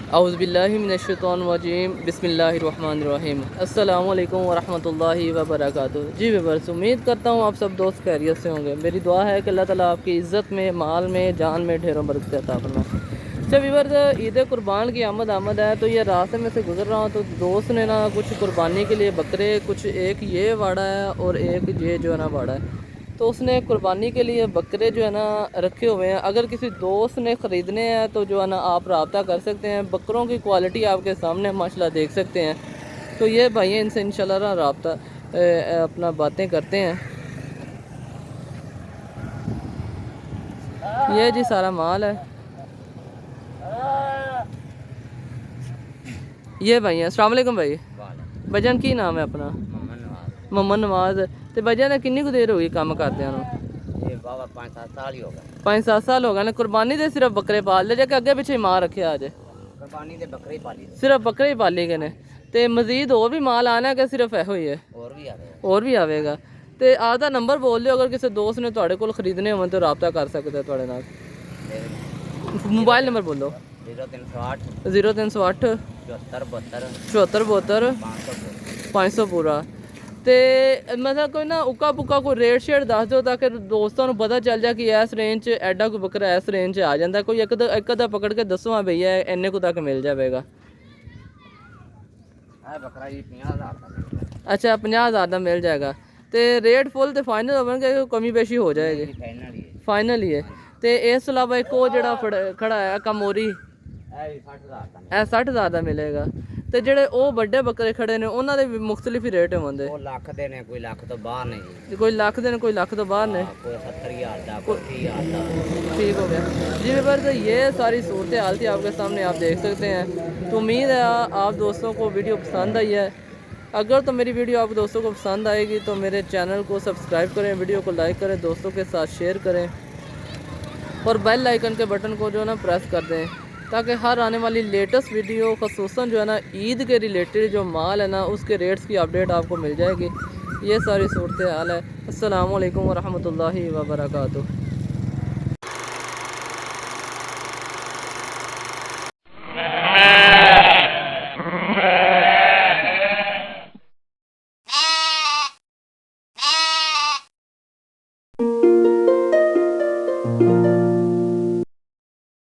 औज़ुबिल्लाहिमिनश्शैतानिर्रजीम बिस्मिल्लाहिर्रहमानिर्रहीम अस्सलामु अलैकुम वरहमतुल्लाहि वबरकातुहू। जी व्यूअर्स, उम्मीद करता हूँ आप सब दोस्त खैरियत से होंगे। मेरी दुआ है कि अल्लाह ताला आपकी इज़्ज़त में, माल में, जान में ढेरों बरकत अता फरमाए। अच्छा व्यूअर्स, ईद कुर्बान की आमद है। तो ये रास्ते में से गुजर रहा हूँ तो दोस्त ने ना कुछ कुर्बानी के लिए बकरे, कुछ एक ये वाड़ा है और एक ये जो है ना वाड़ा है, तो उसने कुर्बानी के लिए बकरे जो है ना रखे हुए हैं। अगर किसी दोस्त ने ख़रीदने हैं तो जो है ना आप रब्ता कर सकते हैं। बकरों की क्वालिटी आपके सामने माशाल्लाह देख सकते हैं। तो ये भाई हैं, इनसे इंशाल्लाह रब्ता अपना बातें करते हैं। ये जी सारा माल है। ये भाई हैं, अस्सलाम वालेकुम भाई। भजन की नाम है अपना? मोहम्मद नवाज। तो भजन किन्नी कुछ देर होगी काम करते हैं? 5-7 साल ही हो गए। 5-7 साल हो गए ने। कुर्बानी दे सिर्फ बकरे पाल ले जाके अगे पिछे मां रखे आज? कुर्बानी दे बकरे ही पाली। सिर्फ बकरे ही पाली गए ने। ते मजीद और भी माल आना है कि सिर्फ एहो ही है? और भी आवेगा। ते आधा नंबर बोल दियो, अगर किसी दोस्त ने तुहाडे कोल खरीदने होवन तो रब्ता कर सकता है तुहाडे नाल। मोबाइल नंबर बोलो। 0308 0308 74 74 500 पूरा। तो मतलब कोई ना उक्का पुक्का कोई रेट शेट दस दो ताकि दोस्तों को पता चल जाए कि इस रेंज च एडा कोई बकरा इस रेंज च आ जाता। कोई एक अद्धा पकड़ के दसो हाँ भैया इन्ने को तक मिल जाएगा। बकरा जी 50,000 का। अच्छा 50,000 का मिल जाएगा। तो रेट फुल तो फाइनल होगा, कमी पेशी हो जाएगी? फाइनल ही है। तो इस अलावा एक वो जड़ा खड़ा है कमोरी, 60,000 का मिलेगा। तो जेडे वो बड़े बकरे खड़े ने उन्होंने भी मुख्तलिफ ही रेट होंगे? लख दे ने, कोई लख तो बाहर नहीं। कोई लख दे कोई लख तो बाहर ने। कोई 70,000 का, कोई 30,000 का। ठीक हो गया जी। पर तो ये सारी सूरत हाल थी आपके सामने, आप देख सकते हैं। तो उम्मीद है आप दोस्तों को वीडियो पसंद आई है। अगर तो मेरी वीडियो आप दोस्तों को पसंद आएगी तो मेरे चैनल को सब्सक्राइब करें, वीडियो को लाइक करें, दोस्तों के साथ शेयर करें और बेल आइकन के बटन को जो है ना प्रेस कर दें, ताकि हर आने वाली लेटेस्ट वीडियो ख़ुसूसन जो है ना ईद के रिलेटेड जो माल है ना उसके रेट्स की अपडेट आपको मिल जाएगी। ये सारी सूरत हाल है। अस्सलामु अलैकुम वरहमतुल्लाहि वबरकातुहू।